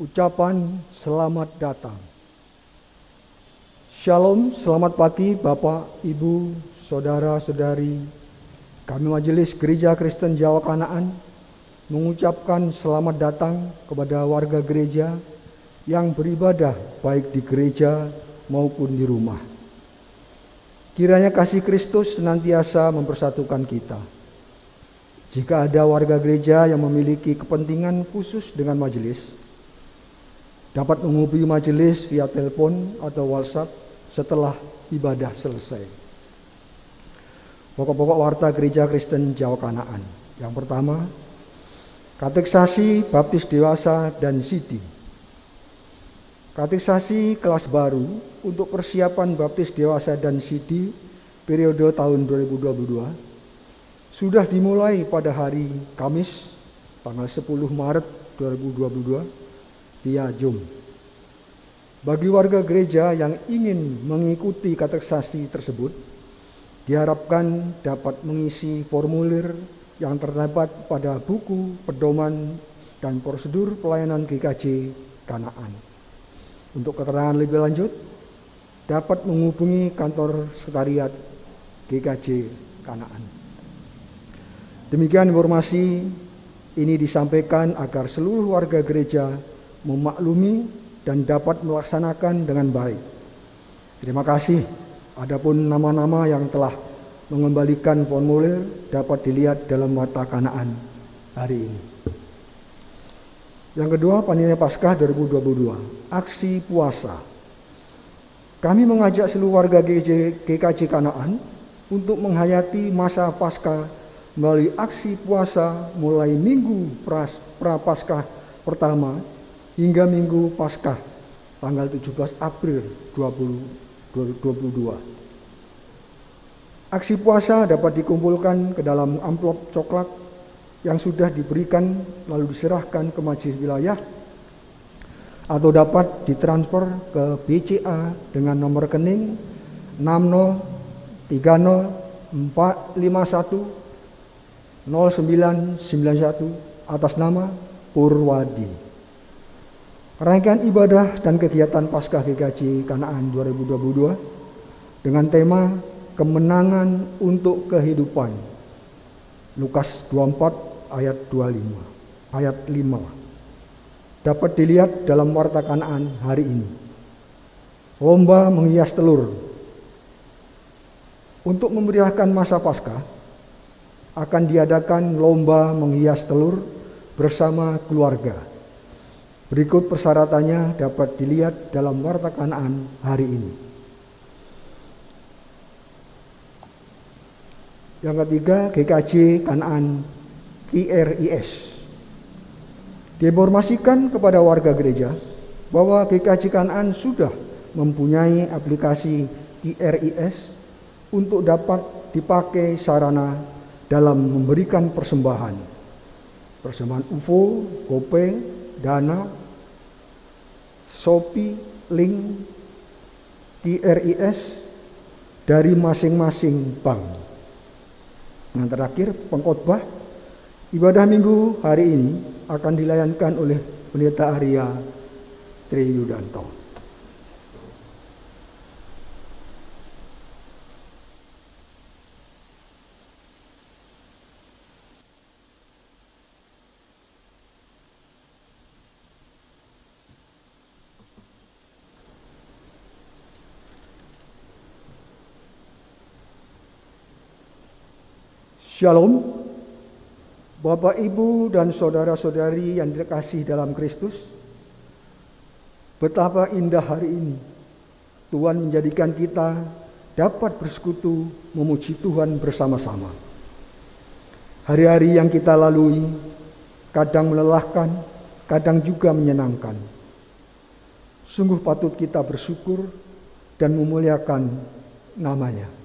Ucapan selamat datang. Shalom, selamat pagi Bapak, Ibu, Saudara-saudari. Kami Majelis Gereja Kristen Jawa Kanaan mengucapkan selamat datang kepada warga gereja yang beribadah baik di gereja maupun di rumah. Kiranya kasih Kristus senantiasa mempersatukan kita. Jika ada warga gereja yang memiliki kepentingan khusus dengan majelis, dapat menghubungi majelis via telepon atau WhatsApp setelah ibadah selesai. Pokok-pokok warta Gereja Kristen Jawa Kanaan. Yang pertama, kateksasi baptis dewasa dan sidi. Kateksasi kelas baru untuk persiapan baptis dewasa dan sidi periode tahun 2022 sudah dimulai pada hari Kamis tanggal 10 Maret 2022 via Zoom. Bagi warga gereja yang ingin mengikuti kateksasi tersebut, diharapkan dapat mengisi formulir yang terdapat pada buku pedoman dan prosedur pelayanan GKJ Kanaan. Untuk keterangan lebih lanjut, dapat menghubungi kantor sekretariat GKJ Kanaan. Demikian informasi ini disampaikan agar seluruh warga gereja memaklumi dan dapat melaksanakan dengan baik. Terima kasih. Adapun nama-nama yang telah mengembalikan formulir dapat dilihat dalam warta Kanaan hari ini. Yang kedua, Panitia Paskah 2022, aksi puasa. Kami mengajak seluruh warga GKJ Kanaan untuk menghayati masa Paskah melalui aksi puasa mulai minggu pra-Paskah pertama hingga minggu Paskah tanggal 17 April 2022. Aksi puasa dapat dikumpulkan ke dalam amplop coklat yang sudah diberikan lalu diserahkan ke majelis wilayah atau dapat ditransfer ke BCA dengan nomor rekening 60304510991 atas nama Purwadi. Rangkaian ibadah dan kegiatan Paskah GKJ Kanaan 2022 dengan tema kemenangan untuk kehidupan. Lukas 24 ayat 25, ayat 5. Dapat dilihat dalam warta Kanaan hari ini. Lomba menghias telur. Untuk memeriahkan masa Paskah akan diadakan lomba menghias telur bersama keluarga. Berikut persyaratannya dapat dilihat dalam warta Kanaan hari ini. Yang ketiga, GKJ Kanaan KRIS. Diinformasikan kepada warga gereja bahwa GKJ Kanaan sudah mempunyai aplikasi KRIS untuk dapat dipakai sarana dalam memberikan persembahan. Persembahan UFO, GoPay, Dana, Shopee, link KRIS dari masing-masing bank. Yang terakhir, pengkhotbah ibadah minggu hari ini akan dilayankan oleh Pendeta Arya Triyudanto. Shalom, Bapak, Ibu, dan saudara-saudari yang dikasihi dalam Kristus. Betapa indah hari ini Tuhan menjadikan kita dapat bersekutu memuji Tuhan bersama-sama. Hari-hari yang kita lalui kadang melelahkan, kadang juga menyenangkan. Sungguh patut kita bersyukur dan memuliakan nama-Nya.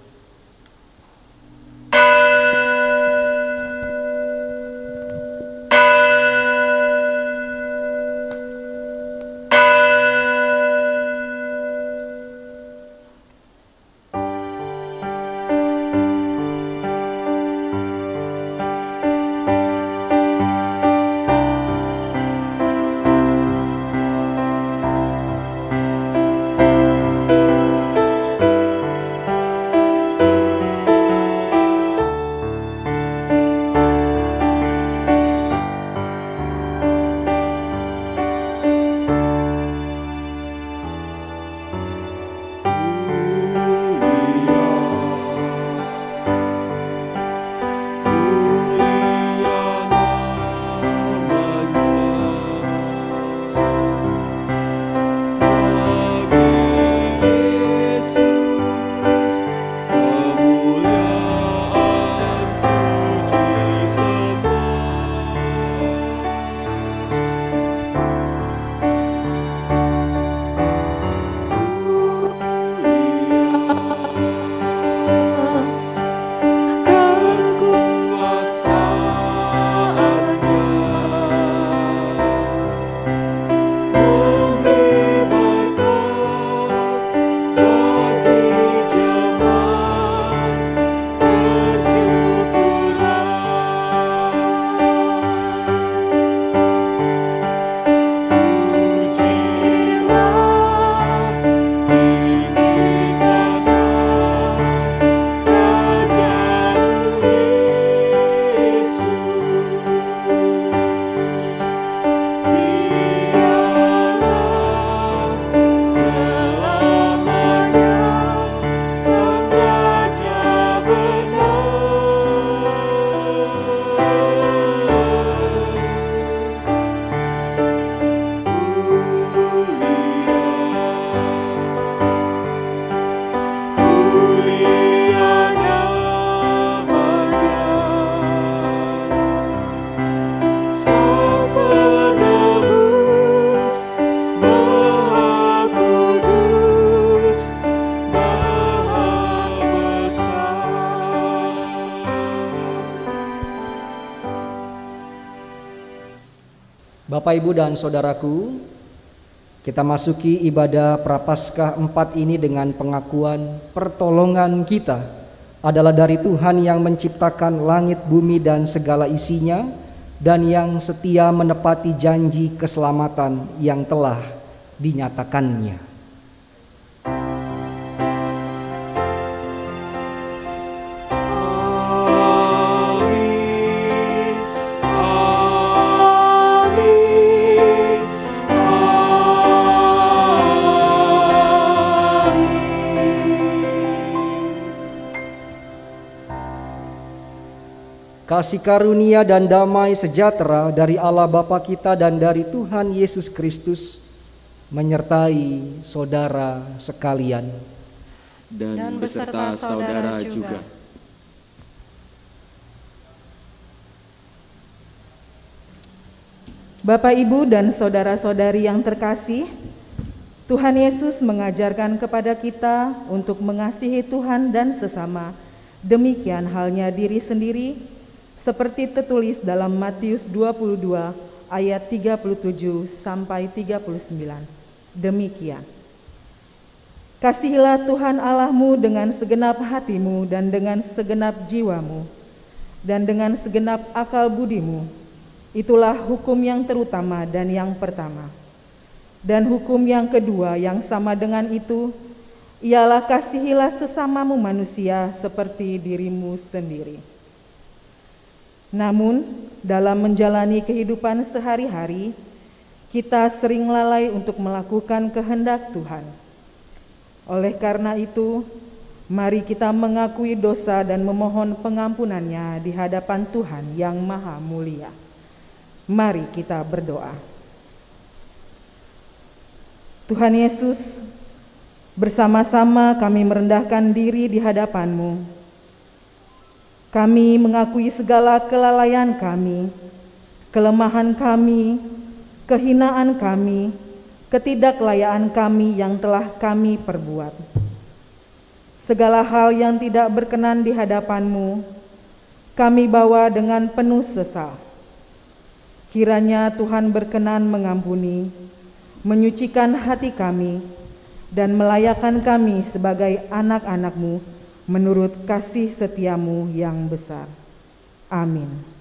Bapak, Ibu, dan Saudaraku, kita masuki ibadah Prapaskah 4 ini dengan pengakuan pertolongan kita adalah dari Tuhan yang menciptakan langit, bumi, dan segala isinya, dan yang setia menepati janji keselamatan yang telah dinyatakannya. Kasih karunia dan damai sejahtera dari Allah Bapa kita dan dari Tuhan Yesus Kristus menyertai saudara sekalian. Dan beserta saudara juga. Bapak, Ibu, dan saudara-saudari yang terkasih, Tuhan Yesus mengajarkan kepada kita untuk mengasihi Tuhan dan sesama. Demikian halnya diri sendiri, seperti tertulis dalam Matius 22 ayat 37 sampai 39. Demikian. Kasihilah Tuhan Allahmu dengan segenap hatimu dan dengan segenap jiwamu dan dengan segenap akal budimu. Itulah hukum yang terutama dan yang pertama. Dan hukum yang kedua yang sama dengan itu ialah kasihilah sesamamu manusia seperti dirimu sendiri. Namun, dalam menjalani kehidupan sehari-hari, kita sering lalai untuk melakukan kehendak Tuhan. Oleh karena itu, mari kita mengakui dosa dan memohon pengampunannya di hadapan Tuhan yang Maha Mulia. Mari kita berdoa. Tuhan Yesus, bersama-sama kami merendahkan diri di hadapan-Mu. Kami mengakui segala kelalaian kami, kelemahan kami, kehinaan kami, ketidaklayaan kami yang telah kami perbuat. Segala hal yang tidak berkenan di hadapan-Mu, kami bawa dengan penuh sesal. Kiranya Tuhan berkenan mengampuni, menyucikan hati kami, dan melayakkan kami sebagai anak-anak-Mu menurut kasih setiamu yang besar. Amin.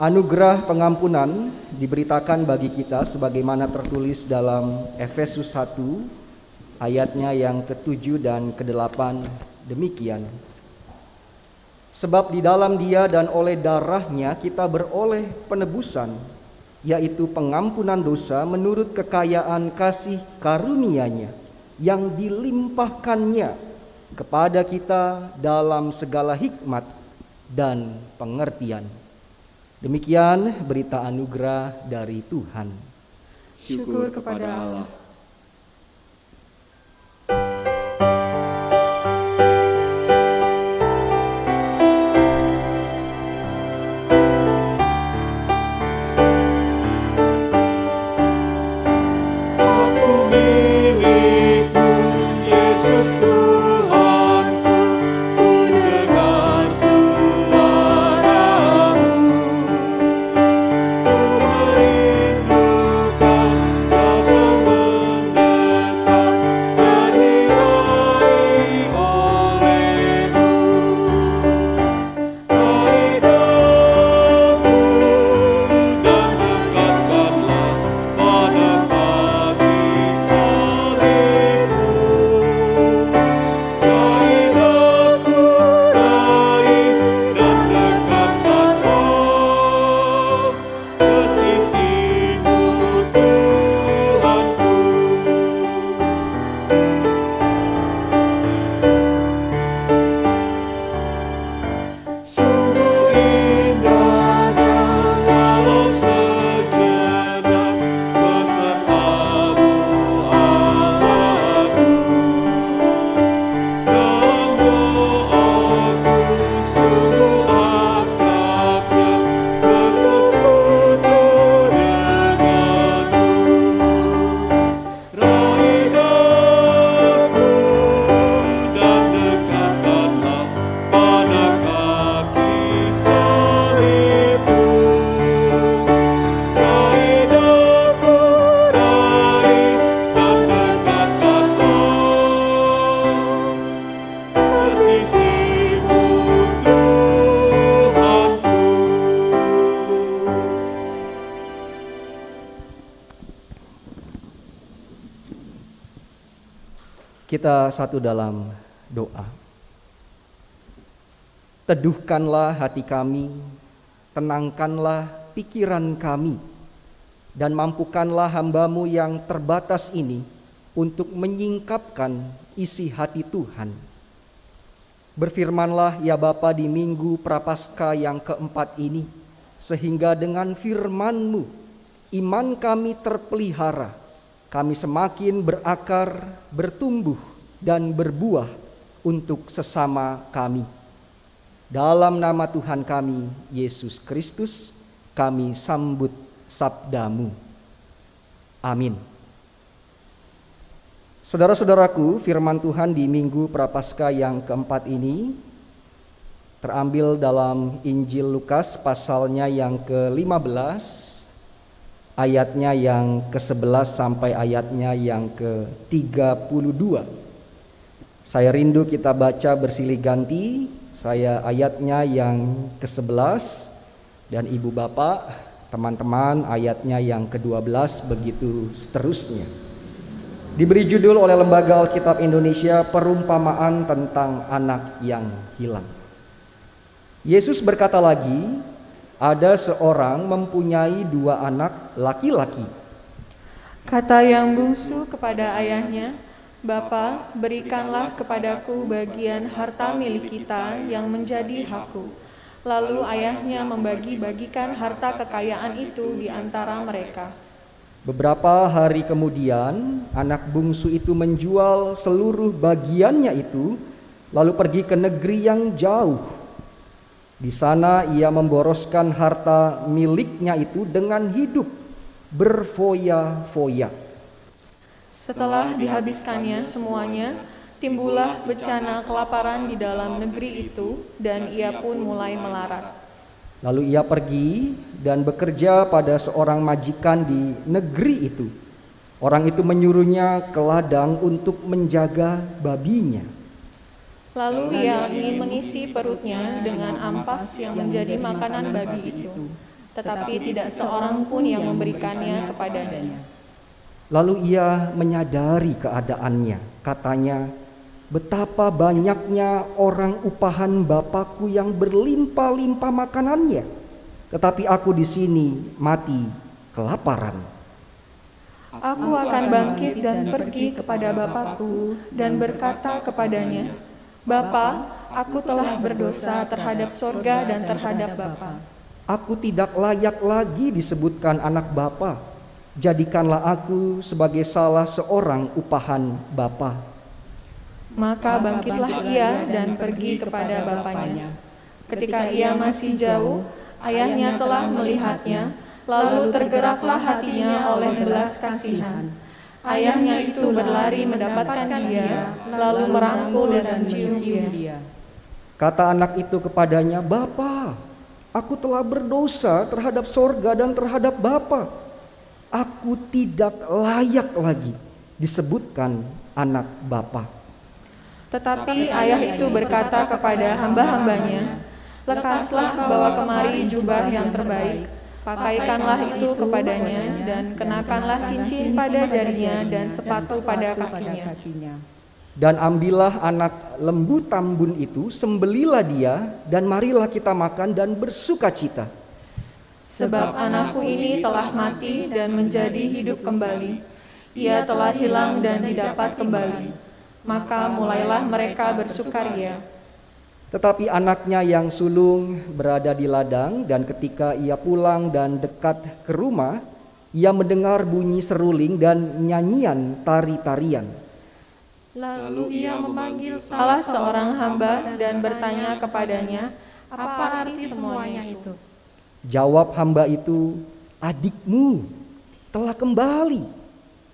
Anugerah pengampunan diberitakan bagi kita sebagaimana tertulis dalam Efesus 1 ayatnya yang ke-7 dan ke-8 demikian. Sebab di dalam Dia dan oleh darahnya kita beroleh penebusan, yaitu pengampunan dosa menurut kekayaan kasih karunia-Nya yang dilimpahkannya kepada kita dalam segala hikmat dan pengertian. Demikian berita anugerah dari Tuhan. Syukur kepada Allah. Kita satu dalam doa. Teduhkanlah hati kami, tenangkanlah pikiran kami, dan mampukanlah hamba-Mu yang terbatas ini untuk menyingkapkan isi hati Tuhan. Berfirmanlah ya Bapa di minggu Prapaskah yang keempat ini, sehingga dengan firman-Mu iman kami terpelihara, kami semakin berakar, bertumbuh, dan berbuah untuk sesama kami. Dalam nama Tuhan kami, Yesus Kristus, kami sambut sabda-Mu. Amin. Saudara-saudaraku, firman Tuhan di minggu Prapaskah yang keempat ini terambil dalam Injil Lukas pasalnya yang ke-15, ayatnya yang ke-11 sampai ayatnya yang ke-32. Saya rindu kita baca bersilih ganti, saya ayatnya yang ke-11 dan Ibu Bapak, teman-teman ayatnya yang ke-12 begitu seterusnya. Diberi judul oleh Lembaga Alkitab Indonesia, perumpamaan tentang anak yang hilang. Yesus berkata lagi, ada seorang mempunyai 2 anak laki-laki. Kata yang bungsu kepada ayahnya, Bapa, berikanlah kepadaku bagian harta milik kita yang menjadi hakku. Lalu ayahnya membagi-bagikan harta kekayaan itu di antara mereka. Beberapa hari kemudian, anak bungsu itu menjual seluruh bagiannya itu, lalu pergi ke negeri yang jauh. Di sana ia memboroskan harta miliknya itu dengan hidup berfoya-foya. Setelah dihabiskannya semuanya, timbullah bencana kelaparan di dalam negeri itu, dan ia pun mulai melarat. Lalu ia pergi dan bekerja pada seorang majikan di negeri itu. Orang itu menyuruhnya ke ladang untuk menjaga babinya. Lalu ia ingin mengisi perutnya dengan ampas yang menjadi makanan babi itu. tetapi tidak seorang pun yang memberikannya kepadanya. Lalu ia menyadari keadaannya. Katanya, betapa banyaknya orang upahan Bapakku yang berlimpah-limpah makanannya, tetapi aku di sini mati kelaparan. Aku akan bangkit dan pergi kepada Bapakku dan berkata kepadanya, Bapa, aku telah berdosa terhadap sorga dan terhadap Bapa. Aku tidak layak lagi disebutkan anak Bapa. Jadikanlah aku sebagai salah seorang upahan Bapa. Maka bangkitlah ia dan pergi kepada bapaknya. Ketika ia masih jauh, ayahnya telah melihatnya, lalu tergeraklah hatinya oleh belas kasihan. Ayahnya itu berlari mendapatkan dia, lalu merangkul dan mencium dia. Kata anak itu kepadanya, Bapa, aku telah berdosa terhadap sorga dan terhadap Bapa. Aku tidak layak lagi disebutkan anak Bapa. Tetapi ayah itu berkata kepada hamba-hambanya, lekaslah bawa kemari jubah yang terbaik, pakaikanlah itu kepadanya, dan kenakanlah cincin pada jarinya dan sepatu pada kakinya. Dan ambillah anak lembu tambun itu, sembelilah dia, dan marilah kita makan dan bersukacita. Sebab anakku ini telah mati dan menjadi hidup kembali. Ia telah hilang dan didapat kembali. Maka mulailah mereka bersukaria. Tetapi anaknya yang sulung berada di ladang, dan ketika ia pulang dan dekat ke rumah, ia mendengar bunyi seruling dan nyanyian tari-tarian. Lalu ia memanggil salah seorang hamba dan bertanya kepadanya, apa arti semuanya itu? Jawab hamba itu, adikmu telah kembali,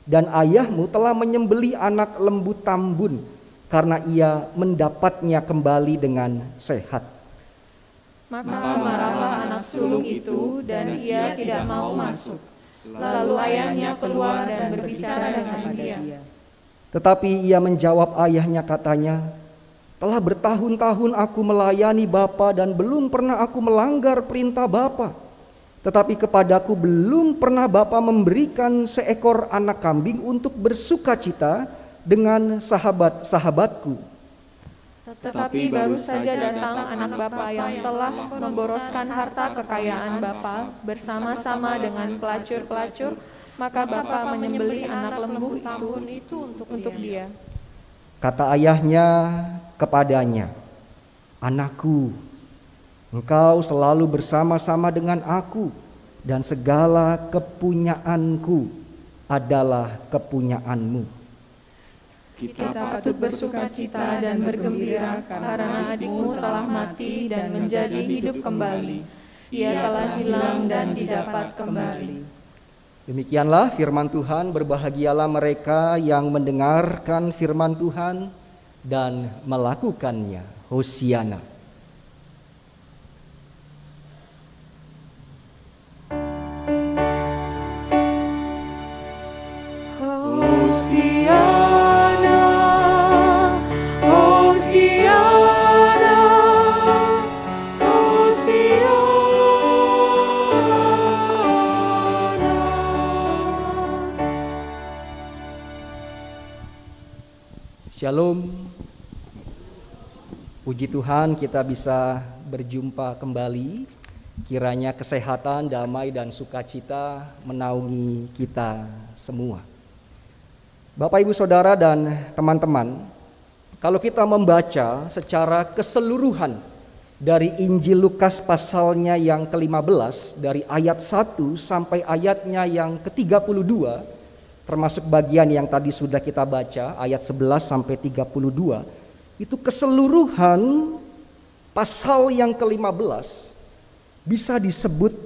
dan ayahmu telah menyembelih anak lembu tambun, karena ia mendapatnya kembali dengan sehat. Maka marahlah anak sulung itu, dan ia tidak mau masuk. Lalu ayahnya keluar dan berbicara dengan dia. Tetapi ia menjawab ayahnya, katanya, telah bertahun-tahun aku melayani Bapa dan belum pernah aku melanggar perintah Bapa. Tetapi kepadaku belum pernah Bapa memberikan seekor anak kambing untuk bersukacita dengan sahabat-sahabatku. Tetapi baru saja datang anak Bapa yang telah memboroskan harta kekayaan Bapa bersama-sama dengan pelacur-pelacur, maka Bapa menyembelih anak lembu itu untuk dia. Kata ayahnya kepadanya, anakku, engkau selalu bersama-sama dengan aku, dan segala kepunyaanku adalah kepunyaanmu. Kita patut bersukacita dan bergembira karena adikmu telah mati dan menjadi hidup kembali. Ia telah hilang dan didapat kembali. Demikianlah firman Tuhan. Berbahagialah mereka yang mendengarkan firman Tuhan dan melakukannya. Hosiana. Shalom. Puji Tuhan kita bisa berjumpa kembali. Kiranya kesehatan, damai, dan sukacita menaungi kita semua. Bapak, Ibu, Saudara, dan teman-teman, kalau kita membaca secara keseluruhan dari Injil Lukas pasalnya yang ke-15, dari ayat 1 sampai ayatnya yang ke-32, termasuk bagian yang tadi sudah kita baca, ayat 11 sampai 32, itu keseluruhan pasal yang ke-15 bisa disebut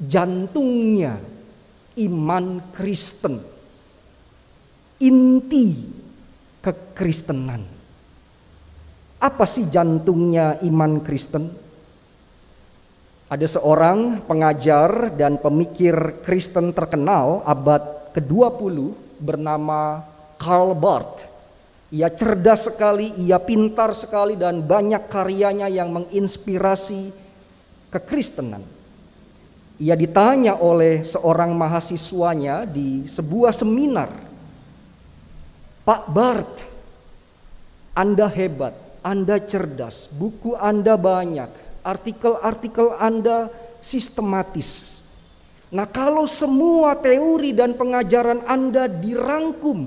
jantungnya iman Kristen, inti kekristenan. Apa sih jantungnya iman Kristen? Ada seorang pengajar dan pemikir Kristen terkenal abad ke-20 bernama Karl Barth. Ia cerdas sekali, ia pintar sekali, dan banyak karyanya yang menginspirasi kekristenan. Ia ditanya oleh seorang mahasiswanya di sebuah seminar, "Pak Bart, Anda hebat, Anda cerdas, buku Anda banyak, artikel-artikel Anda sistematis. Nah, kalau semua teori dan pengajaran Anda dirangkum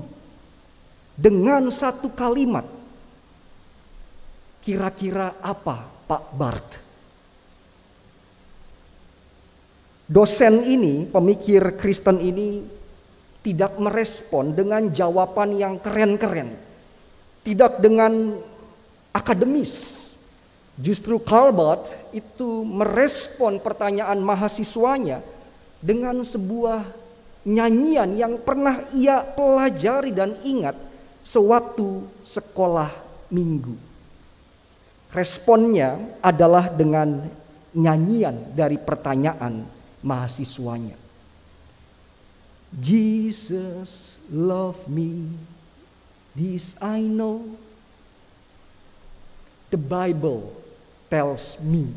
dengan satu kalimat, kira-kira apa, Pak Bart?" Dosen ini, pemikir Kristen ini tidak merespon dengan jawaban yang keren-keren, tidak dengan akademis. Justru Karl Barth itu merespon pertanyaan mahasiswanya dengan sebuah nyanyian yang pernah ia pelajari dan ingat sewaktu sekolah minggu. Responnya adalah dengan nyanyian dari pertanyaan mahasiswanya. Jesus love me, this I know, the Bible tells me.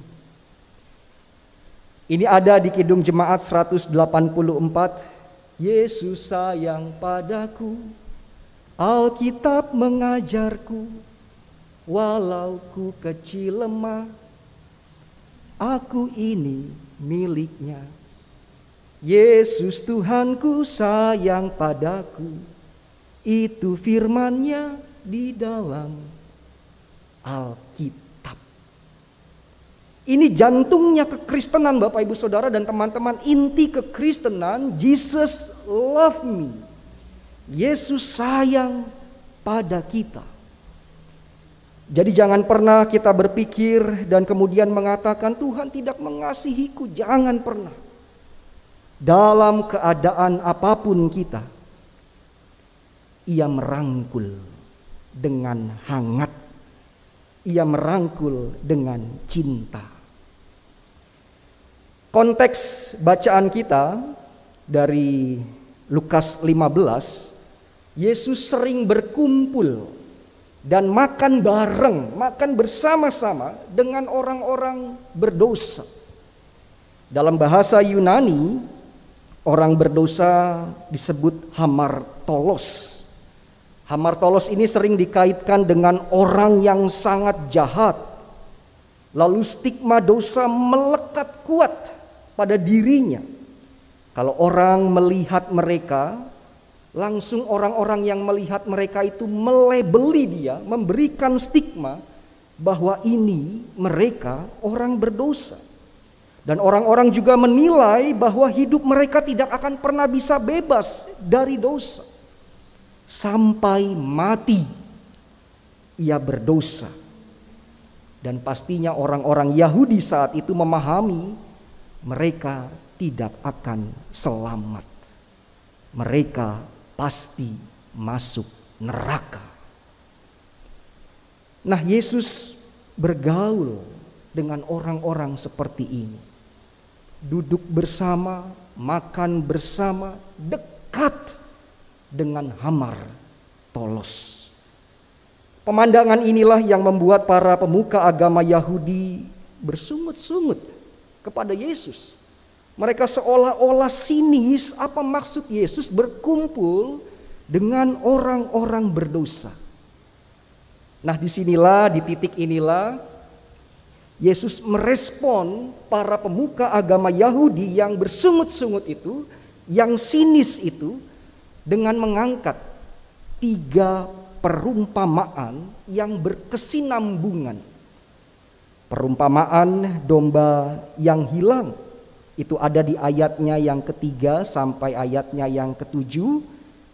Ini ada di Kidung Jemaat 184. Yesus sayang padaku, Alkitab mengajarku, walau ku kecil lemah, aku ini miliknya. Yesus Tuhanku sayang padaku, itu firman-Nya di dalam Alkitab. Ini jantungnya kekristenan, Bapak Ibu Saudara dan teman-teman. Inti kekristenan, Jesus love me. Yesus sayang pada kita. Jadi jangan pernah kita berpikir dan kemudian mengatakan Tuhan tidak mengasihiku. Jangan pernah. Dalam keadaan apapun kita, Ia merangkul dengan hangat. Ia merangkul dengan cinta. Konteks bacaan kita dari Lukas 15, Yesus sering berkumpul dan makan bareng, makan bersama-sama dengan orang-orang berdosa. Dalam bahasa Yunani, orang berdosa disebut hamartolos. Hamartolos ini sering dikaitkan dengan orang yang sangat jahat. Lalu stigma dosa melekat kuat pada dirinya. Kalau orang melihat mereka, langsung orang-orang yang melihat mereka itu melebeli dia, memberikan stigma bahwa ini mereka orang berdosa. Dan orang-orang juga menilai bahwa hidup mereka tidak akan pernah bisa bebas dari dosa. Sampai mati ia berdosa. Dan pastinya orang-orang Yahudi saat itu memahami mereka tidak akan selamat. Mereka pasti masuk neraka. Nah, Yesus bergaul dengan orang-orang seperti ini. Duduk bersama, makan bersama, dekat dengan hamartolos. Pemandangan inilah yang membuat para pemuka agama Yahudi bersungut-sungut kepada Yesus. Mereka seolah-olah sinis, apa maksud Yesus berkumpul dengan orang-orang berdosa. Nah, disinilah, di titik inilah Yesus merespon para pemuka agama Yahudi yang bersungut-sungut itu, yang sinis itu, dengan mengangkat 3 perumpamaan yang berkesinambungan. Perumpamaan domba yang hilang, itu ada di ayatnya yang ke-3 sampai ayatnya yang ke-7.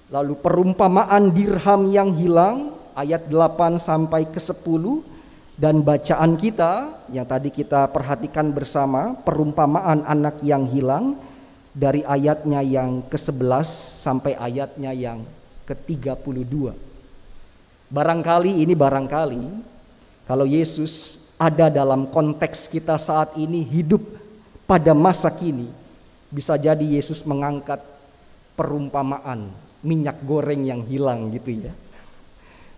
Lalu perumpamaan dirham yang hilang, ayat 8 sampai ke-10. Dan bacaan kita yang tadi kita perhatikan bersama, perumpamaan anak yang hilang, dari ayatnya yang ke-11 sampai ayatnya yang ke-32. Barangkali kalau Yesus ada dalam konteks kita saat ini, hidup pada masa kini, bisa jadi Yesus mengangkat perumpamaan minyak goreng yang hilang gitu ya.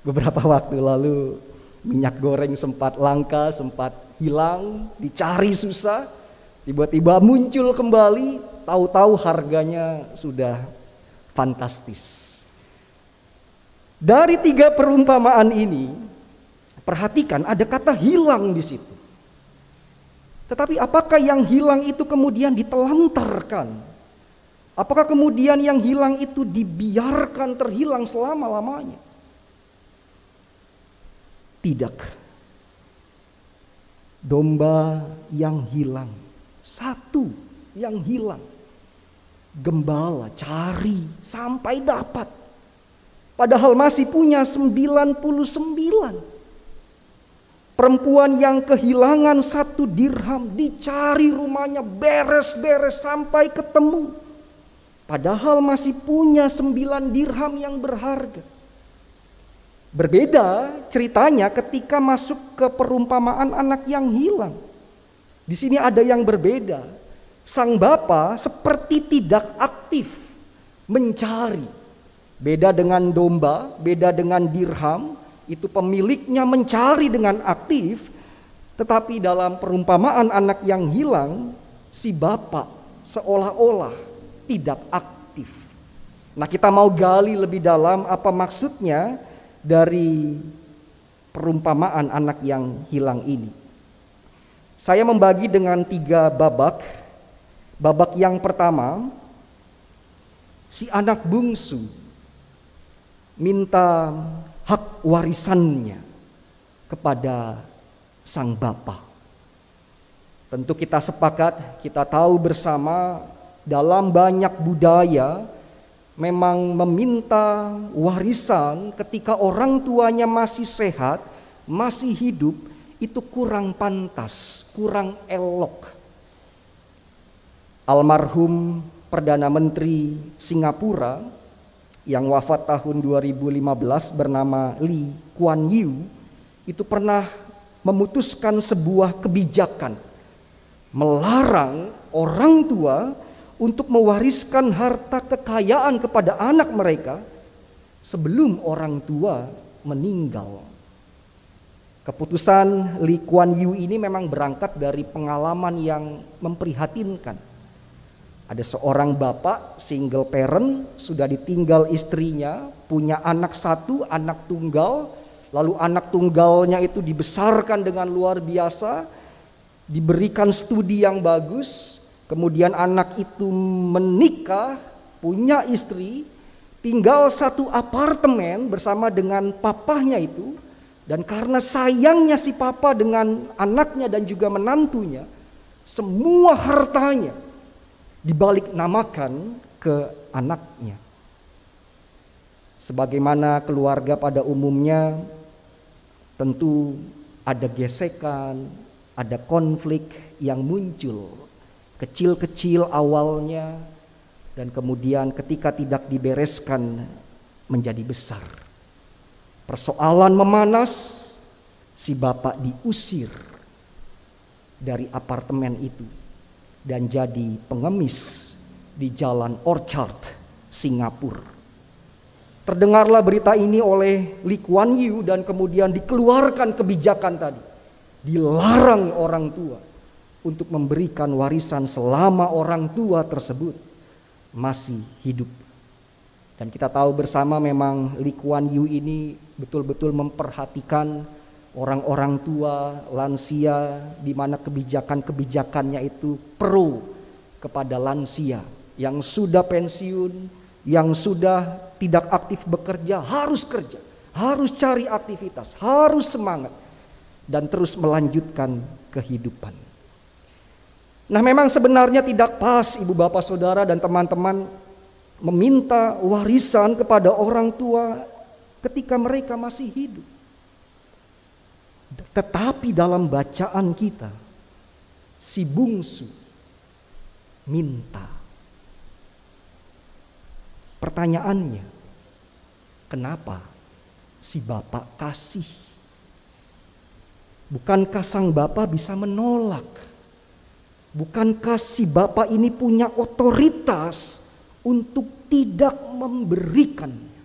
Beberapa waktu lalu minyak goreng sempat langka, sempat hilang, dicari susah. Tiba-tiba muncul kembali, tahu-tahu harganya sudah fantastis. Dari 3 perumpamaan ini, perhatikan ada kata hilang di situ. Tetapi apakah yang hilang itu kemudian ditelantarkan? Apakah kemudian yang hilang itu dibiarkan terhilang selama-lamanya? Tidak. Domba yang hilang, satu yang hilang. Gembala cari sampai dapat. Padahal masih punya 99. Perempuan yang kehilangan 1 dirham dicari rumahnya beres-beres sampai ketemu. Padahal masih punya 9 dirham yang berharga. Berbeda ceritanya ketika masuk ke perumpamaan anak yang hilang. Di sini ada yang berbeda. Sang bapa seperti tidak aktif mencari. Beda dengan domba, beda dengan dirham, itu pemiliknya mencari dengan aktif. Tetapi dalam perumpamaan anak yang hilang, si bapak seolah-olah tidak aktif. Nah, kita mau gali lebih dalam apa maksudnya dari perumpamaan anak yang hilang ini. Saya membagi dengan 3 babak. Babak yang pertama, si anak bungsu minta hak warisannya kepada sang bapa. Tentu kita sepakat, kita tahu bersama dalam banyak budaya memang meminta warisan ketika orang tuanya masih sehat, masih hidup, itu kurang pantas, kurang elok. Almarhum Perdana Menteri Singapura yang wafat tahun 2015 bernama Lee Kuan Yew itu pernah memutuskan sebuah kebijakan melarang orang tua untuk mewariskan harta kekayaan kepada anak mereka sebelum orang tua meninggal. Keputusan Lee Kuan Yew ini memang berangkat dari pengalaman yang memprihatinkan. Ada seorang bapak single parent, sudah ditinggal istrinya, punya anak 1, anak tunggal, lalu anak tunggalnya itu dibesarkan dengan luar biasa, diberikan studi yang bagus, kemudian anak itu menikah, punya istri, tinggal 1 apartemen bersama dengan papahnya itu, dan karena sayangnya si papa dengan anaknya dan juga menantunya, semua hartanya dibalik namakan ke anaknya. Sebagaimana keluarga pada umumnya, tentu ada gesekan, ada konflik yang muncul. Kecil-kecil awalnya, dan kemudian ketika tidak dibereskan menjadi besar. Persoalan memanas, si bapak diusir dari apartemen itu dan jadi pengemis di Jalan Orchard, Singapura. Terdengarlah berita ini oleh Lee Kuan Yew dan kemudian dikeluarkan kebijakan tadi. Dilarang orang tua untuk memberikan warisan selama orang tua tersebut masih hidup. Dan kita tahu bersama memang Lee Kuan Yew ini betul-betul memperhatikan orang-orang tua, lansia, di mana kebijakan-kebijakannya itu pro kepada lansia yang sudah pensiun, yang sudah tidak aktif bekerja, harus kerja, harus cari aktivitas, harus semangat, dan terus melanjutkan kehidupan. Nah, memang sebenarnya tidak pas ibu bapak saudara dan teman-teman meminta warisan kepada orang tua ketika mereka masih hidup. Tetapi dalam bacaan kita, si bungsu minta. Pertanyaannya, kenapa si bapak kasih? Bukankah sang bapak bisa menolak? Bukankah si bapak ini punya otoritas untuk tidak memberikannya?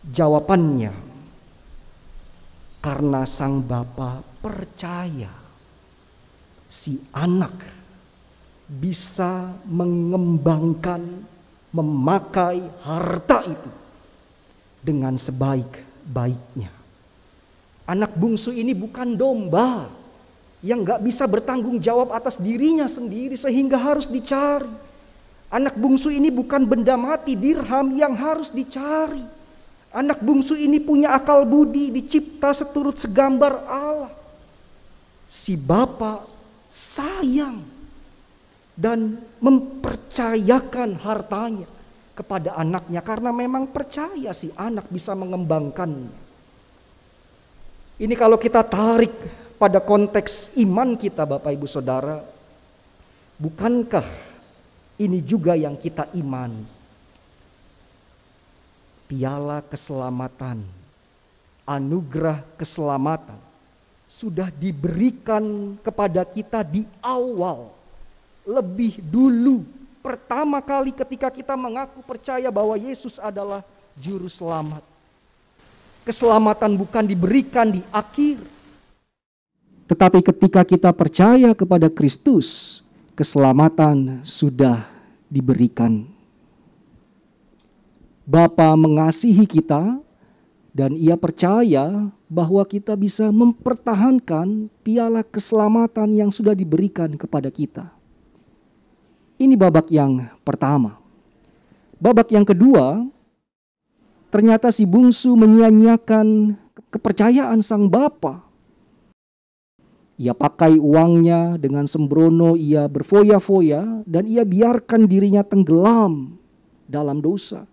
Jawabannya, karena sang bapa percaya si anak bisa mengembangkan, memakai harta itu dengan sebaik-baiknya. Anak bungsu ini bukan domba yang gak bisa bertanggung jawab atas dirinya sendiri sehingga harus dicari. Anak bungsu ini bukan benda mati, dirham yang harus dicari. Anak bungsu ini punya akal budi, dicipta seturut segambar Allah. Si Bapa sayang dan mempercayakan hartanya kepada anaknya karena memang percaya si anak bisa mengembangkannya. Ini kalau kita tarik pada konteks iman kita, Bapak Ibu Saudara, bukankah ini juga yang kita imani? Piala keselamatan, anugerah keselamatan sudah diberikan kepada kita di awal, lebih dulu, pertama kali ketika kita mengaku percaya bahwa Yesus adalah juru selamat. Keselamatan bukan diberikan di akhir, tetapi ketika kita percaya kepada Kristus, keselamatan sudah diberikan. Bapa mengasihi kita dan Ia percaya bahwa kita bisa mempertahankan piala keselamatan yang sudah diberikan kepada kita. Ini babak yang pertama. Babak yang kedua, ternyata si bungsu menyia-nyiakan kepercayaan sang bapa. Ia pakai uangnya dengan sembrono, ia berfoya-foya dan ia biarkan dirinya tenggelam dalam dosa.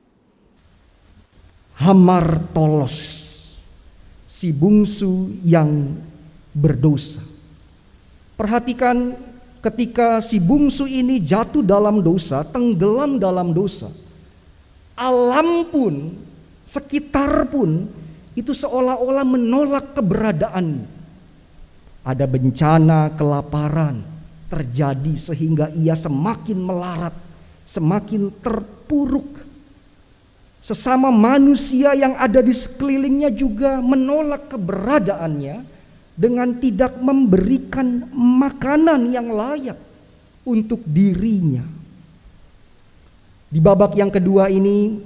Hamartolos, si bungsu yang berdosa. Perhatikan ketika si bungsu ini jatuh dalam dosa, tenggelam dalam dosa. Alam pun, sekitar pun itu seolah-olah menolak keberadaannya. Ada bencana kelaparan terjadi sehingga ia semakin melarat, semakin terpuruk. Sesama manusia yang ada di sekelilingnya juga menolak keberadaannya dengan tidak memberikan makanan yang layak untuk dirinya. Di babak yang kedua ini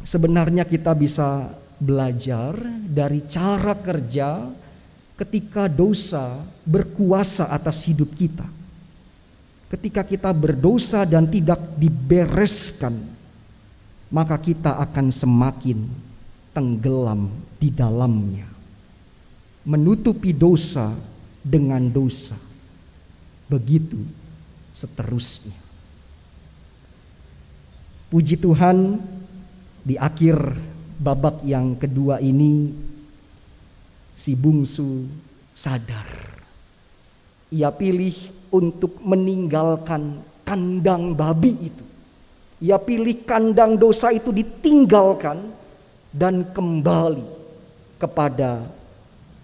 sebenarnya kita bisa belajar dari cara kerja ketika dosa berkuasa atas hidup kita. Ketika kita berdosa dan tidak dibereskan, maka kita akan semakin tenggelam di dalamnya. Menutupi dosa dengan dosa. Begitu seterusnya. Puji Tuhan, di akhir babak yang kedua ini si bungsu sadar. Ia pilih untuk meninggalkan kandang babi itu. Ia pilih kandang dosa itu ditinggalkan dan kembali kepada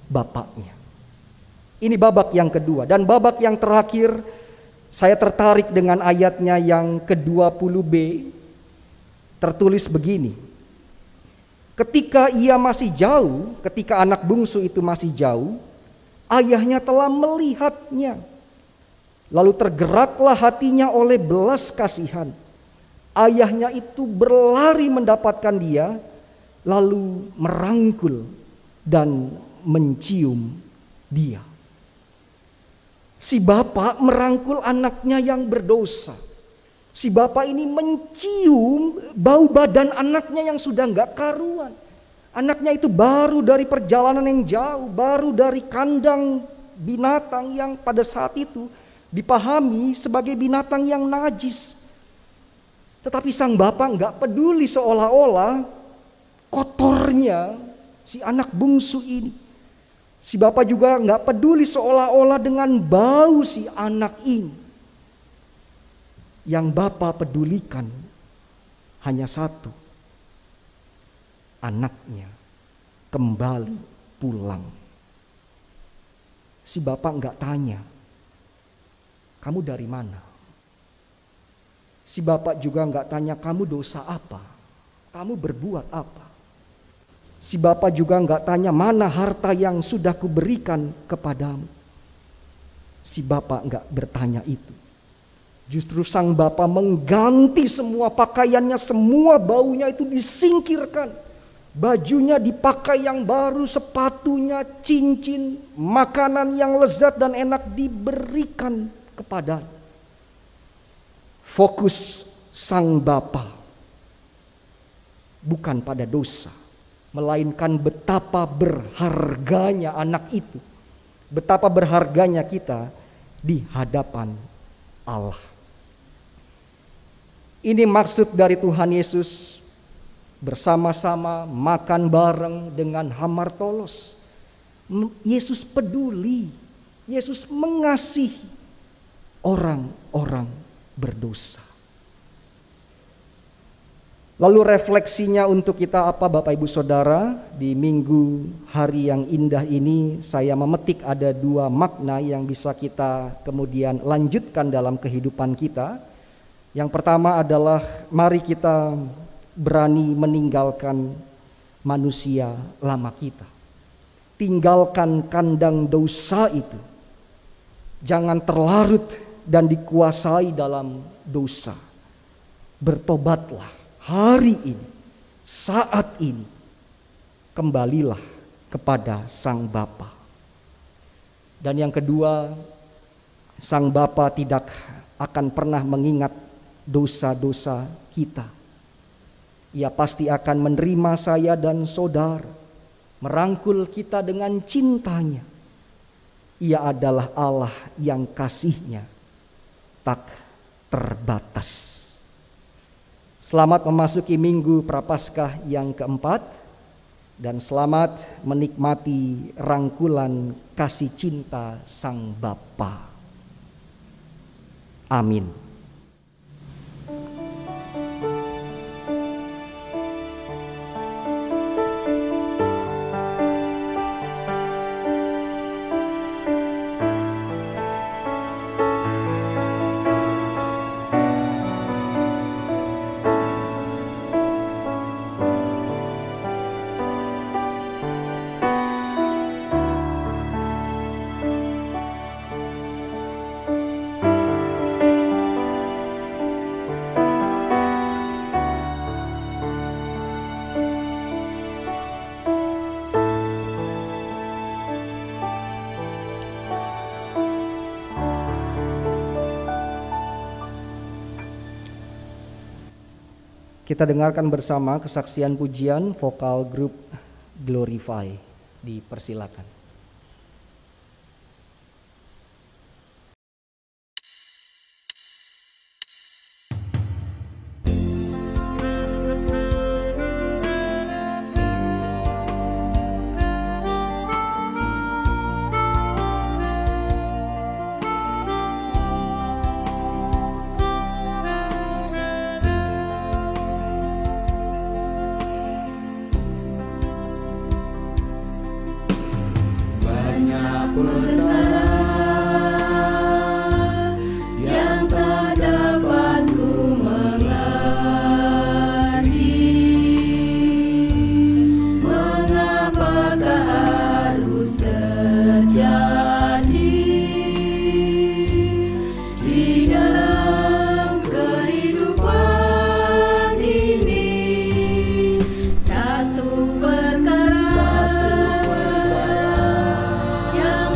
bapaknya. Ini babak yang kedua. Dan babak yang terakhir, saya tertarik dengan ayatnya yang ke-20b. Tertulis begini. Ketika ia masih jauh, ketika anak bungsu itu masih jauh, ayahnya telah melihatnya. Lalu tergeraklah hatinya oleh belas kasihan. Ayahnya itu berlari mendapatkan dia, lalu merangkul dan mencium dia. Si bapak merangkul anaknya yang berdosa. Si bapak ini mencium bau badan anaknya yang sudah gak karuan. Anaknya itu baru dari perjalanan yang jauh, baru dari kandang binatang yang pada saat itu dipahami sebagai binatang yang najis. Tetapi sang bapak gak peduli, seolah-olah kotornya si anak bungsu ini. Si bapak juga gak peduli seolah-olah dengan bau si anak ini. Yang bapak pedulikan hanya satu, anaknya kembali pulang. Si bapak enggak tanya, kamu dari mana? Si bapak juga enggak tanya, kamu dosa apa? Kamu berbuat apa? Si bapak juga enggak tanya, mana harta yang sudah kuberikan kepadamu? si Bapa enggak bertanya itu. Justru sang Bapa mengganti semua pakaiannya, semua baunya itu disingkirkan. Bajunya dipakai yang baru, sepatunya, cincin, makanan yang lezat dan enak diberikan kepadanya. Fokus sang Bapa bukan pada dosa, melainkan betapa berharganya anak itu. Betapa berharganya kita di hadapan Allah. Ini maksud dari Tuhan Yesus bersama-sama makan bareng dengan hamartolos. Yesus peduli, Yesus mengasihi orang-orang berdosa. Lalu refleksinya untuk kita apa Bapak Ibu Saudara? Di minggu hari yang indah ini saya memetik ada 2 makna yang bisa kita kemudian lanjutkan dalam kehidupan kita. Yang pertama adalah mari kita berani meninggalkan manusia lama kita. Tinggalkan kandang dosa itu. Jangan terlarut dan dikuasai dalam dosa. Bertobatlah hari ini, saat ini. Kembalilah kepada Sang Bapa. Dan yang kedua, Sang Bapa tidak akan pernah mengingat dosa-dosa kita. Ia pasti akan menerima saya dan saudara, merangkul kita dengan cintanya. Ia adalah Allah yang kasih-Nya tak terbatas. Selamat memasuki minggu Prapaskah yang keempat, dan selamat menikmati rangkulan kasih cinta Sang Bapa. Amin. Kita dengarkan bersama kesaksian pujian vokal grup Glorify. Dipersilakan. Satu perkara yang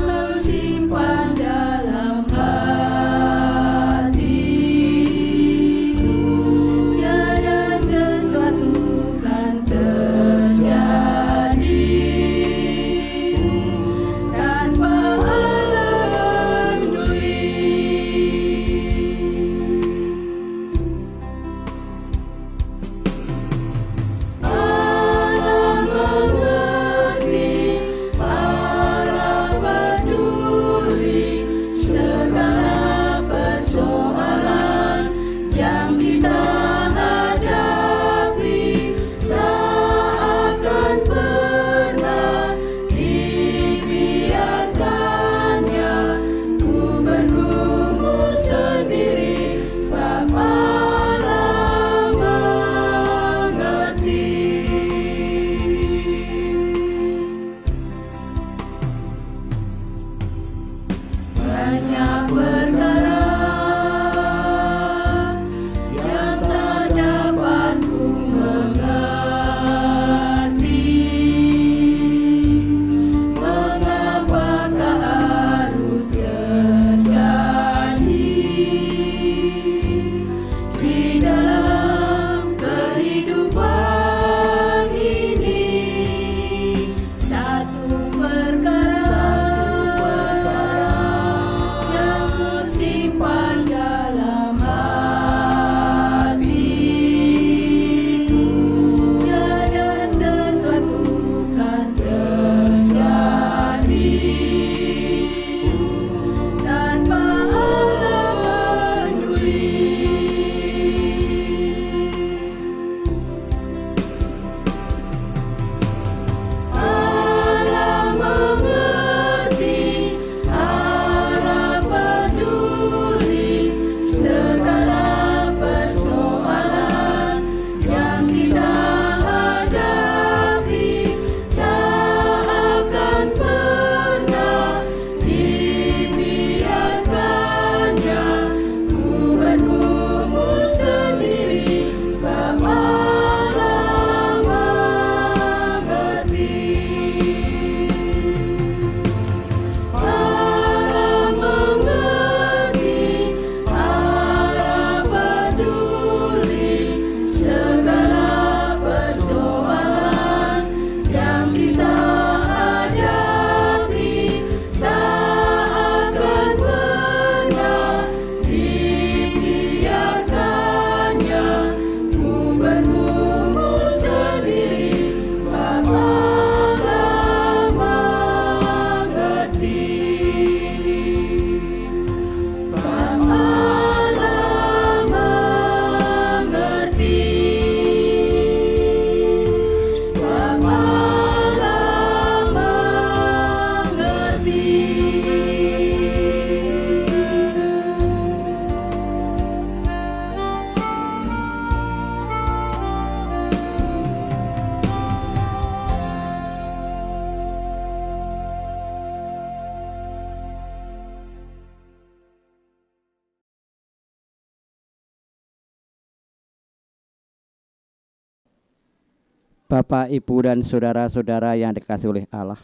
Bapak, Ibu, dan saudara-saudara yang dikasihi oleh Allah,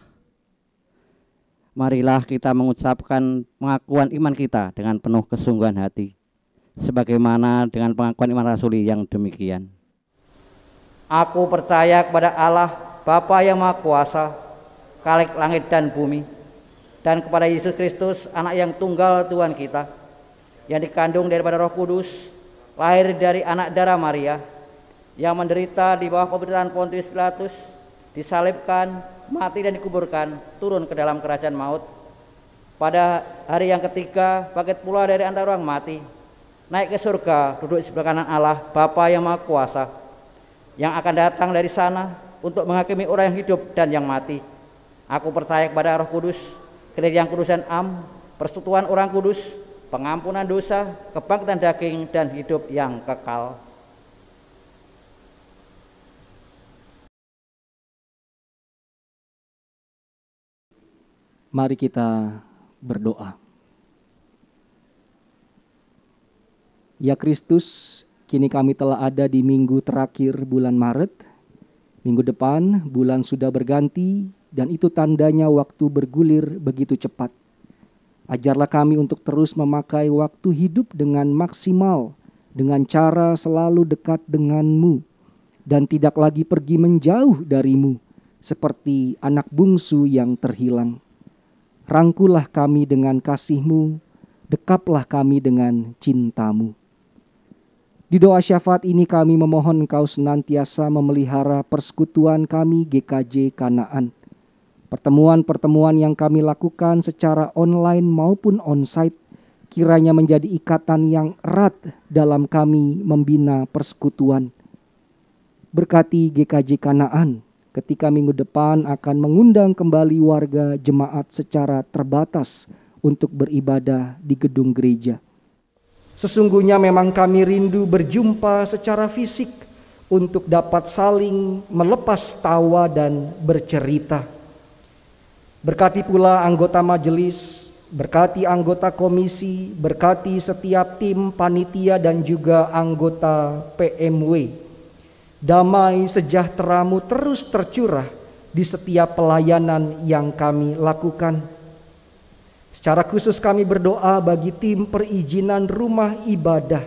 marilah kita mengucapkan pengakuan iman kita dengan penuh kesungguhan hati, sebagaimana dengan pengakuan iman rasuli yang demikian. Aku percaya kepada Allah, Bapa yang Maha Kuasa, Khalik langit dan bumi, dan kepada Yesus Kristus, Anak yang tunggal Tuhan kita, yang dikandung daripada Roh Kudus, lahir dari anak darah Maria, yang menderita di bawah pemerintahan Pontius Pilatus, disalibkan, mati dan dikuburkan, turun ke dalam kerajaan maut. Pada hari yang ketiga, bangkit pula dari antara orang mati, naik ke surga, duduk di sebelah kanan Allah, Bapa yang Maha Kuasa, yang akan datang dari sana untuk menghakimi orang yang hidup dan yang mati. Aku percaya kepada Roh Kudus, gereja yang kudus dan am, persekutuan orang kudus, pengampunan dosa, kebangkitan daging, dan hidup yang kekal. Mari kita berdoa. Ya Kristus, kini kami telah ada di minggu terakhir bulan Maret. Minggu depan bulan sudah berganti, dan itu tandanya waktu bergulir begitu cepat. Ajarlah kami untuk terus memakai waktu hidup dengan maksimal, dengan cara selalu dekat denganmu, dan tidak lagi pergi menjauh darimu, seperti anak bungsu yang terhilang. Rangkulah kami dengan kasih-Mu, dekaplah kami dengan cinta-Mu. Di doa syafaat ini kami memohon Engkau senantiasa memelihara persekutuan kami GKJ Kanaan. Pertemuan-pertemuan yang kami lakukan secara online maupun onsite kiranya menjadi ikatan yang erat dalam kami membina persekutuan. Berkati GKJ Kanaan ketika minggu depan akan mengundang kembali warga jemaat secara terbatas untuk beribadah di gedung gereja. Sesungguhnya memang kami rindu berjumpa secara fisik untuk dapat saling melepas tawa dan bercerita. Berkati pula anggota majelis, berkati anggota komisi, berkati setiap tim panitia dan juga anggota PMW. Damai sejahtera-Mu terus tercurah di setiap pelayanan yang kami lakukan. Secara khusus kami berdoa bagi tim perizinan rumah ibadah.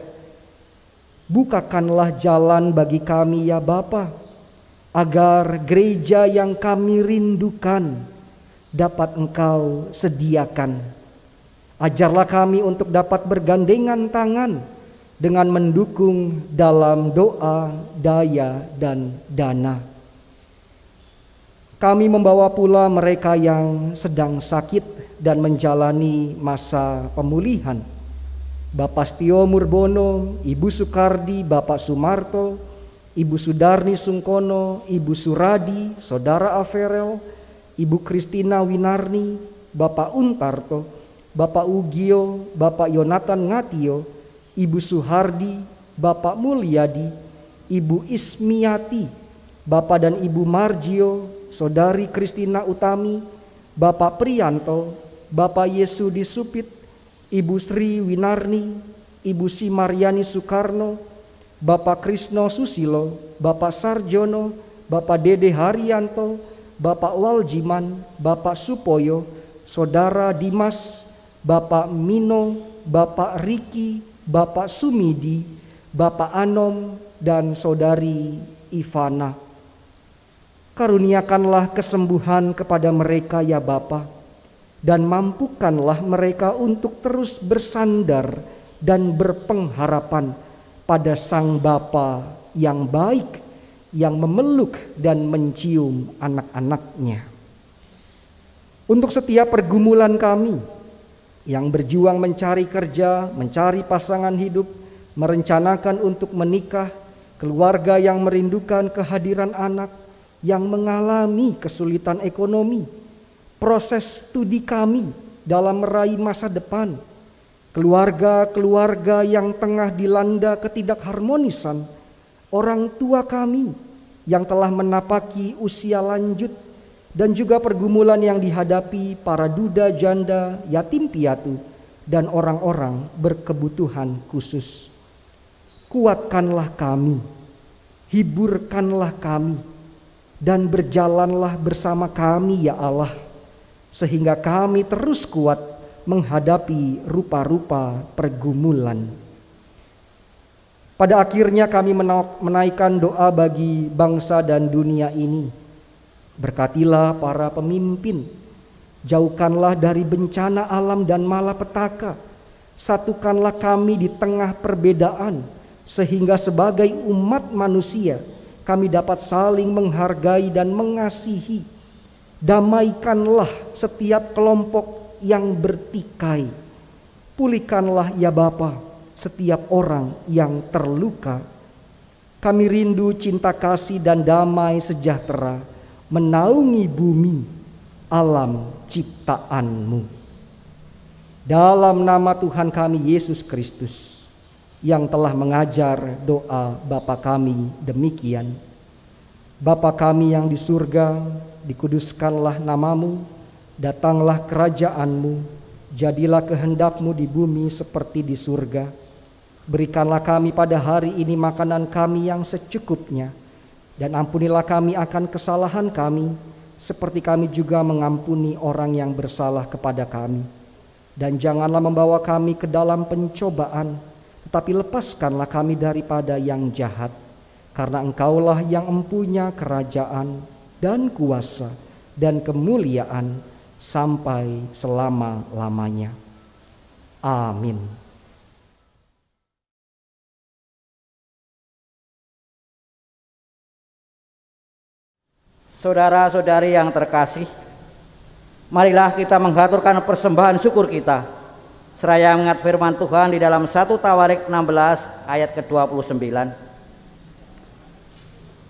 Bukakanlah jalan bagi kami ya Bapa, agar gereja yang kami rindukan dapat Engkau sediakan. Ajarlah kami untuk dapat bergandengan tangan dengan mendukung dalam doa, daya, dan dana. Kami membawa pula mereka yang sedang sakit dan menjalani masa pemulihan. Bapak Stio Murbono, Ibu Sukardi, Bapak Sumarto, Ibu Sudarni Sungkono, Ibu Suradi, Saudara Averel, Ibu Kristina Winarni, Bapak Untarto, Bapak Ugio, Bapak Yonatan Ngatio, Ibu Suhardi, Bapak Mulyadi, Ibu Ismiati, Bapak dan Ibu Margio, Saudari Kristina Utami, Bapak Prianto, Bapak Yesudi Supit, Ibu Sri Winarni, Ibu Simaryani Soekarno, Bapak Krisno Susilo, Bapak Sarjono, Bapak Dede Haryanto, Bapak Waljiman, Bapak Supoyo, Saudara Dimas, Bapak Mino, Bapak Riki, Bapak Sumidi, Bapak Anom, dan Saudari Ivana. Karuniakanlah kesembuhan kepada mereka ya Bapa, dan mampukanlah mereka untuk terus bersandar dan berpengharapan pada Sang Bapa yang baik, yang memeluk dan mencium anak-anaknya. Untuk setiap pergumulan kami yang berjuang mencari kerja, mencari pasangan hidup, merencanakan untuk menikah, keluarga yang merindukan kehadiran anak, yang mengalami kesulitan ekonomi, proses studi kami dalam meraih masa depan, keluarga-keluarga yang tengah dilanda ketidakharmonisan, orang tua kami yang telah menapaki usia lanjut, dan juga pergumulan yang dihadapi para duda janda, yatim piatu, dan orang-orang berkebutuhan khusus. Kuatkanlah kami, hiburkanlah kami, dan berjalanlah bersama kami ya Allah, sehingga kami terus kuat menghadapi rupa-rupa pergumulan. Pada akhirnya kami menaikkan doa bagi bangsa dan dunia ini. Berkatilah para pemimpin, jauhkanlah dari bencana alam dan malapetaka, satukanlah kami di tengah perbedaan, sehingga sebagai umat manusia kami dapat saling menghargai dan mengasihi. Damaikanlah setiap kelompok yang bertikai. Pulihkanlah ya Bapa setiap orang yang terluka. Kami rindu cinta kasih dan damai sejahtera menaungi bumi, alam ciptaan-Mu. Dalam nama Tuhan kami Yesus Kristus, yang telah mengajar doa Bapa kami demikian. Bapa kami yang di surga, dikuduskanlah nama-Mu, datanglah kerajaan-Mu, jadilah kehendak-Mu di bumi seperti di surga. Berikanlah kami pada hari ini makanan kami yang secukupnya, dan ampunilah kami akan kesalahan kami, seperti kami juga mengampuni orang yang bersalah kepada kami. Dan janganlah membawa kami ke dalam pencobaan, tetapi lepaskanlah kami daripada yang jahat, karena Engkaulah yang empunya kerajaan dan kuasa dan kemuliaan sampai selama-lamanya. Amin. Saudara-saudari yang terkasih, marilah kita menghaturkan persembahan syukur kita seraya mengingat firman Tuhan di dalam 1 Tawarik 16 ayat ke-29.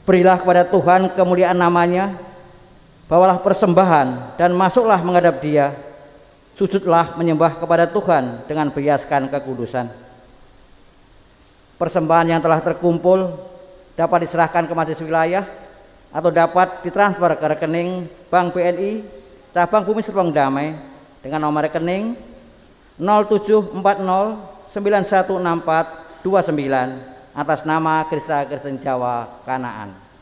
Berilah kepada Tuhan kemuliaan namanya, bawalah persembahan dan masuklah menghadap Dia, sujudlah menyembah kepada Tuhan dengan berhiaskan kekudusan. Persembahan yang telah terkumpul dapat diserahkan ke majelis wilayah atau dapat ditransfer ke rekening Bank BNI cabang Bumi Serpong Damai dengan nomor rekening 0740916429 atas nama Gereja Kristen Jawa Kanaan.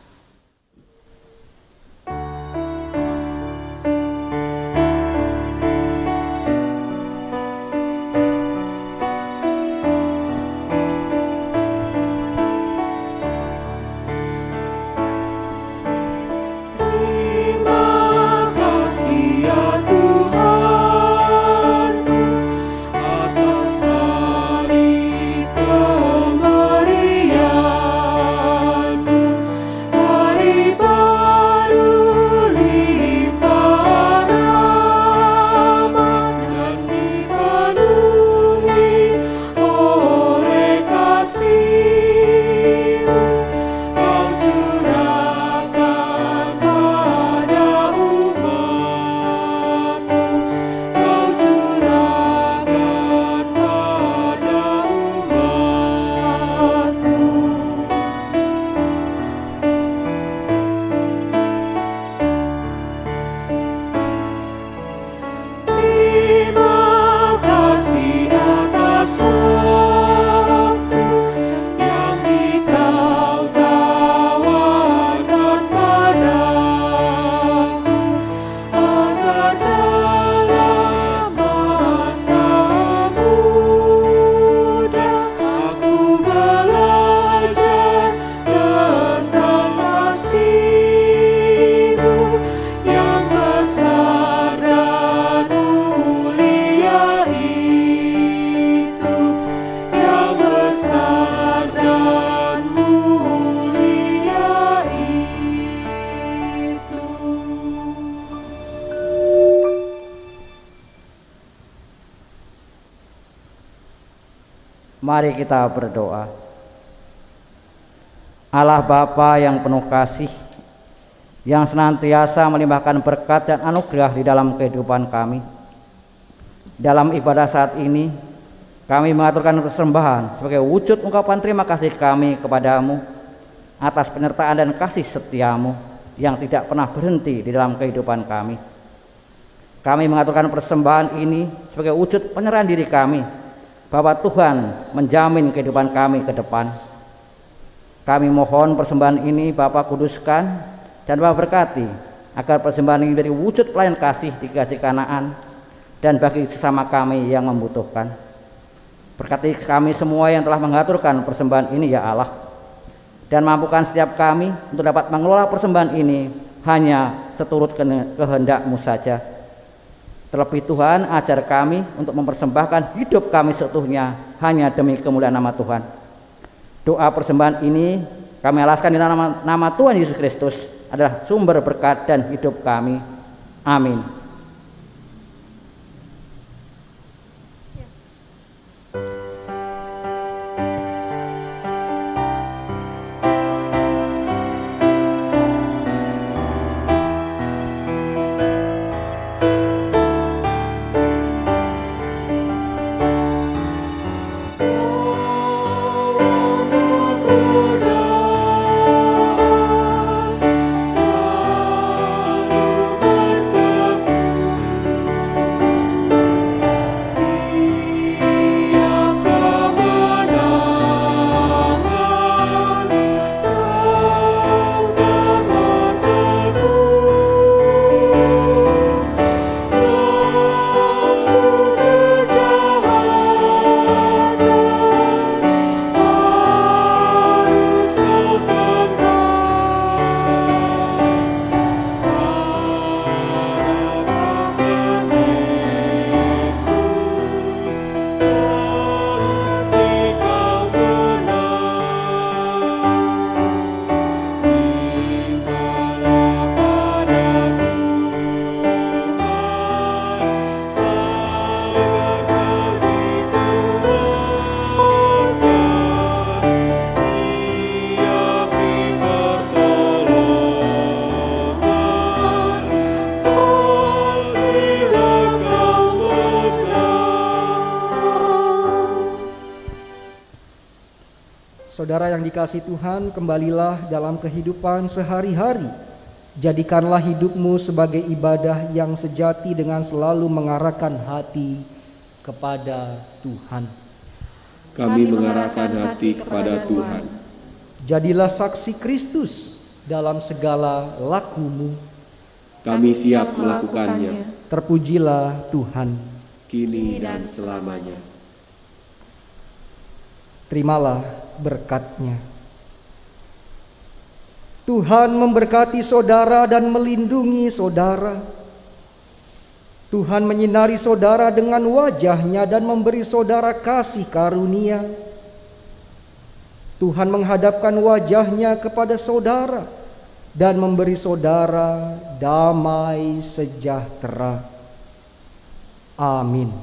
Mari kita berdoa. Allah Bapa yang penuh kasih, yang senantiasa melimpahkan berkat dan anugerah di dalam kehidupan kami. Dalam ibadah saat ini, kami mengaturkan persembahan sebagai wujud ungkapan terima kasih kami kepadamu atas penyertaan dan kasih setiamu yang tidak pernah berhenti di dalam kehidupan kami. Kami mengaturkan persembahan ini sebagai wujud penyerahan diri kami bahwa Tuhan menjamin kehidupan kami ke depan. Kami mohon persembahan ini Bapa kuduskan dan Bapa berkati agar persembahan ini menjadi wujud pelayan kasih di kasih Kanaan dan bagi sesama kami yang membutuhkan. Berkati kami semua yang telah mengaturkan persembahan ini ya Allah, dan mampukan setiap kami untuk dapat mengelola persembahan ini hanya seturut kehendak-Mu saja. Terlebih Tuhan, ajar kami untuk mempersembahkan hidup kami seutuhnya hanya demi kemuliaan nama Tuhan. Doa persembahan ini kami alaskan di nama Tuhan Yesus Kristus adalah sumber berkat dan hidup kami. Amin. Saudara yang dikasihi Tuhan, kembalilah dalam kehidupan sehari-hari Jadikanlah hidupmu sebagai ibadah yang sejati dengan selalu mengarahkan hati kepada Tuhan. Kami mengarahkan hati kepada Tuhan. Jadilah saksi Kristus dalam segala lakumu. Kami siap melakukannya. Terpujilah Tuhan. Kini dan selamanya. Terimalah berkat-Nya. Tuhan memberkati saudara dan melindungi saudara. Tuhan menyinari saudara dengan wajah-Nya dan memberi saudara kasih karunia. Tuhan menghadapkan wajah-Nya kepada saudara dan memberi saudara damai sejahtera. Amin.